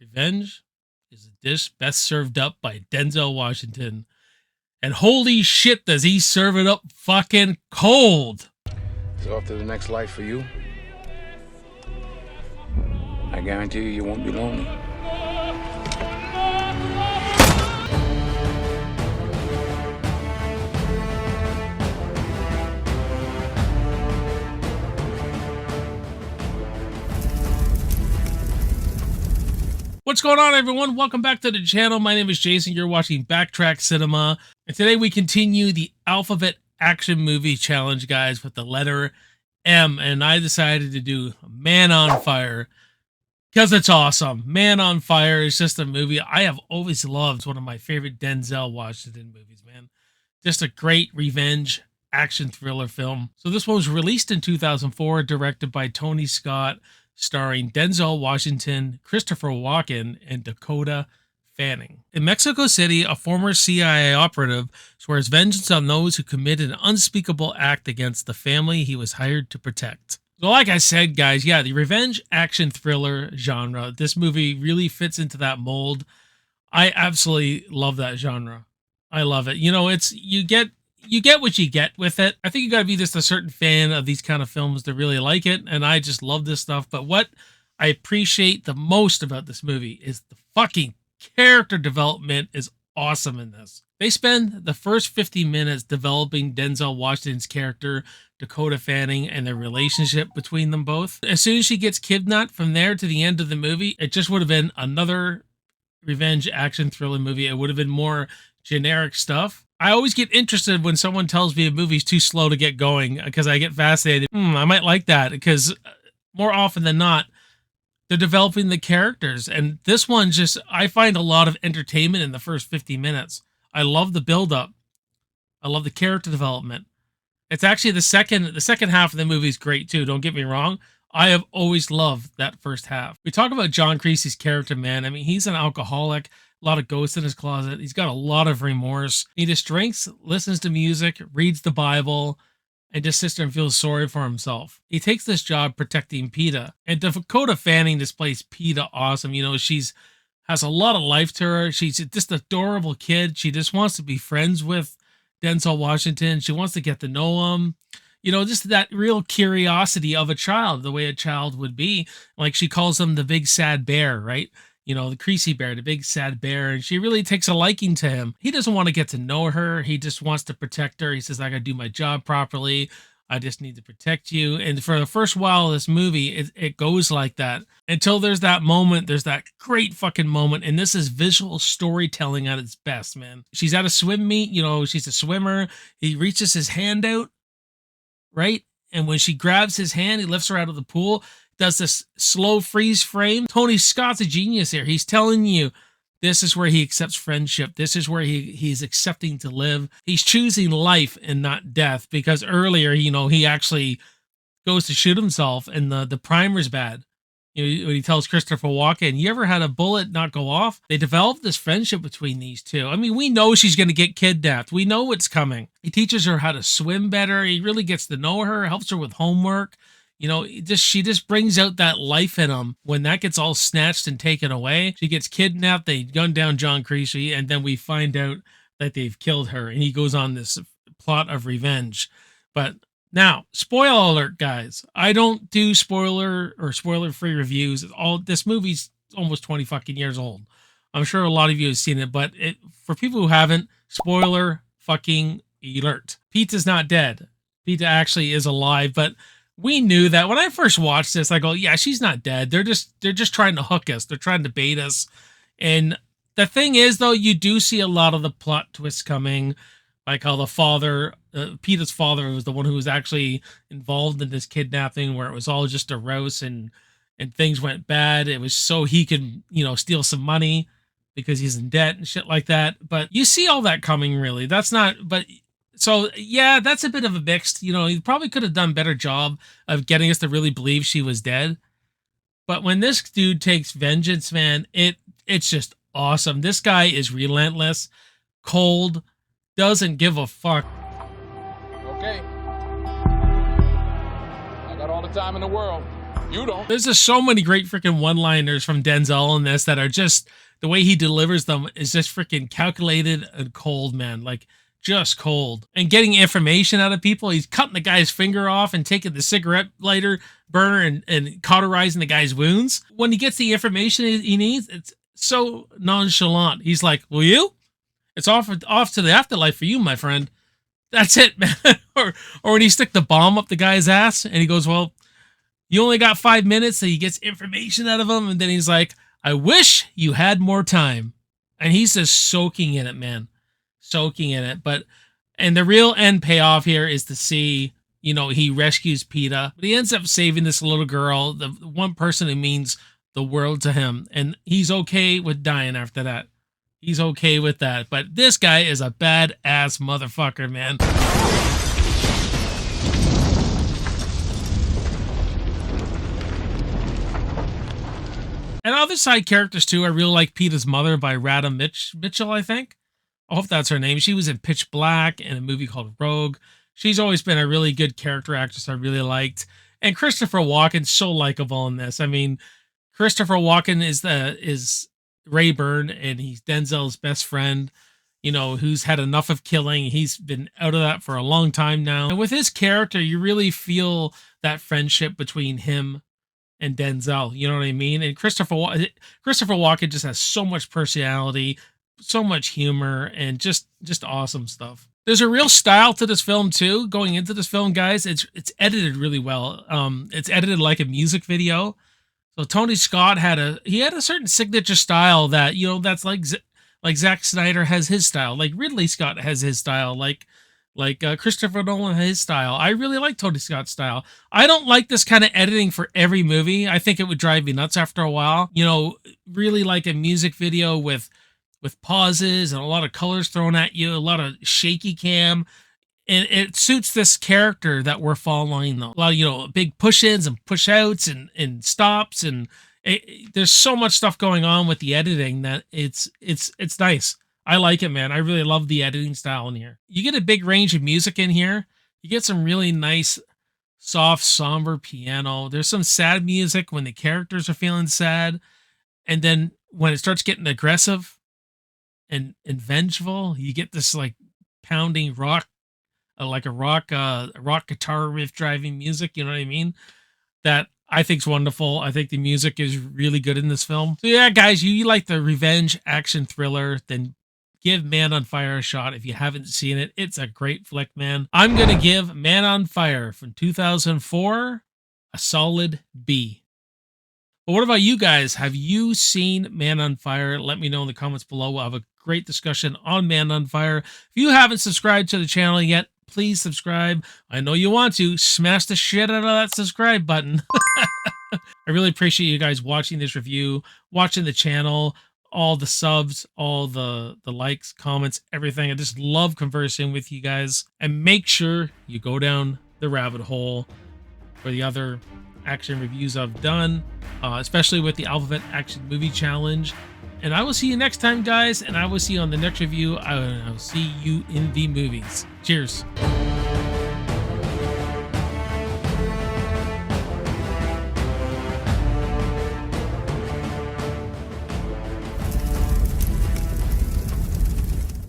Revenge is a dish best served up by Denzel Washington. And holy shit, does he serve it up fucking cold. So off to the next life for you. I guarantee you won't be lonely. What's going on, everyone? Welcome back to the channel. My name is Jason. You're watching Backtrack Cinema. And today we continue the Alphabet Action Movie Challenge, guys, with the letter M. And I decided to do Man on Fire because it's awesome. Man on Fire is just a movie I have always loved. It's one of my favorite Denzel Washington movies, man. Just a great revenge action thriller film. So this one was released in 2004, directed by Tony Scott, starring Denzel Washington, Christopher Walken, and Dakota Fanning. In Mexico City, a former CIA operative swears vengeance on those who committed an unspeakable act against the family he was hired to protect. So like I said, guys, yeah, the revenge action thriller genre, this movie really fits into that mold. I absolutely love that genre. I love it. You know, it's you get what you get with it. I think you got to be just a certain fan of these kind of films to really like it, and I just love this stuff. But what I appreciate the most about this movie is the fucking character development is awesome in this. They spend the first 50 minutes developing Denzel Washington's character, Dakota Fanning, and the relationship between them both. As soon as she gets kidnapped, from there to the end of the movie, it just would have been another revenge action thriller movie. It would have been more generic stuff. I always get interested when someone tells me a movie's too slow to get going because I get fascinated. I might like that because more often than not, they're developing the characters. And this one just, I find a lot of entertainment in the first 50 minutes. I love the build-up. I love the character development. It's actually the second half of the movie is great too. Don't get me wrong. I have always loved that first half. We talk about John Creasy's character, man. I mean, he's an alcoholic. A lot of ghosts in his closet. He's got a lot of remorse. He just drinks, listens to music, reads the Bible, and just sits there and feels sorry for himself. He takes this job protecting PETA. And Dakota Fanning displays PETA awesome. You know, has a lot of life to her. She's just an adorable kid. She just wants to be friends with Denzel Washington. She wants to get to know him. You know, just that real curiosity of a child, the way a child would be. Like she calls him the big sad bear, right? You know, the Creasy bear, the big sad bear, and she really takes a liking to him. He doesn't want to get to know her. He just wants to protect her. He says, I got to do my job properly. I just need to protect you. And for the first while of this movie, it goes like that until there's that moment. There's that great fucking moment. And this is visual storytelling at its best, man. She's at a swim meet. You know, she's a swimmer. He reaches his hand out, right? And when she grabs his hand, he lifts her out of the pool. Does this slow freeze frame. Tony Scott's a genius here. He's telling you this is where he accepts friendship. This is where he's accepting to live. He's choosing life and not death because earlier, you know, he actually goes to shoot himself and the primer's bad. You know, he tells Christopher Walken, you ever had a bullet not go off? They developed this friendship between these two. I mean, we know she's going to get kidnapped. We know what's coming. He teaches her how to swim better. He really gets to know her, helps her with homework. You know, she just brings out that life in him. When that gets all snatched and taken away, she gets kidnapped, they gun down John Creasy, and then we find out that they've killed her, and he goes on this plot of revenge. But now, spoiler alert, guys. I don't do spoiler or spoiler-free reviews. This movie's almost 20 fucking years old. I'm sure a lot of you have seen it, but for people who haven't, spoiler fucking alert. Pete's not dead. Pete actually is alive, but we knew that when I first watched this. I go, yeah, she's not dead. They're just trying to hook us. They're trying to bait us. And the thing is, though, you do see a lot of the plot twists coming, like how the father, Peter's father, was the one who was actually involved in this kidnapping, where it was all just a rouse and things went bad. It was so he could, you know, steal some money because he's in debt and shit like that. But you see all that coming, really. That's not, but. So, yeah, that's a bit of a mixed, you know, he probably could have done a better job of getting us to really believe she was dead. But when this dude takes vengeance, man, it's just awesome. This guy is relentless, cold, doesn't give a fuck. Okay. I got all the time in the world. You don't. There's just so many great freaking one-liners from Denzel in this that are just, the way he delivers them is just freaking calculated and cold, man. Like, just cold. And getting information out of people. He's cutting the guy's finger off and taking the cigarette lighter burner and cauterizing the guy's wounds. When he gets the information he needs, it's so nonchalant. He's like, will you? It's off to the afterlife for you, my friend. That's it, man. or when he stick the bomb up the guy's ass and he goes, well, you only got 5 minutes, so he gets information out of him, and then he's like, I wish you had more time. And he's just soaking in it, man. Soaking in it. And the real end payoff here is to see, he rescues PETA, but he ends up saving this little girl, the one person who means the world to him. And he's okay with dying after that. He's okay with that. But this guy is a badass motherfucker, man. And other side characters too. I really like PETA's mother by Radha Mitchell, I think. I hope that's her name. She was in Pitch Black and a movie called Rogue. She's always been a really good character actress I really liked. And Christopher Walken's so likable in this. I mean, Christopher Walken is Rayburn, and he's Denzel's best friend, who's had enough of killing. He's been out of that for a long time now. And with his character, you really feel that friendship between him and Denzel, you know what I mean? And Christopher Walken just has so much personality, so much humor, and just awesome stuff. There's a real style to this film too. Going into this film, guys, it's edited really well. It's edited like a music video. So Tony Scott had a certain signature style that, that's like Zack Snyder has his style, like Ridley Scott has his style, like Christopher Nolan has his style. I really like Tony Scott's style. I don't like this kind of editing for every movie. I think it would drive me nuts after a while. Really like a music video with pauses and a lot of colors thrown at you, a lot of shaky cam. And it suits this character that we're following, though. A lot of, big push-ins and push-outs and stops. And there's so much stuff going on with the editing that it's nice. I like it, man. I really love the editing style in here. You get a big range of music in here. You get some really nice, soft, somber piano. There's some sad music when the characters are feeling sad. And then when it starts getting aggressive and vengeful, you get this like pounding rock, like a rock guitar riff driving music. You know what I mean? That I think's wonderful. I think the music is really good in this film. So yeah, guys, you like the revenge action thriller, then give Man on Fire a shot. If you haven't seen it, it's a great flick, man. I'm going to give Man on Fire from 2004 a solid B. But what about you guys? Have you seen Man on Fire? Let me know in the comments below. We'll have a great discussion on Man on Fire. If you haven't subscribed to the channel yet, please subscribe. I know you want to. Smash the shit out of that subscribe button. I really appreciate you guys watching this review, watching the channel, all the subs, all the likes, comments, everything. I just love conversing with you guys. And make sure you go down the rabbit hole for the other action reviews I've done, especially with the Alphabet Action Movie Challenge. And I will see you next time, guys, and I will see you on the next review. I will see you in the movies. Cheers.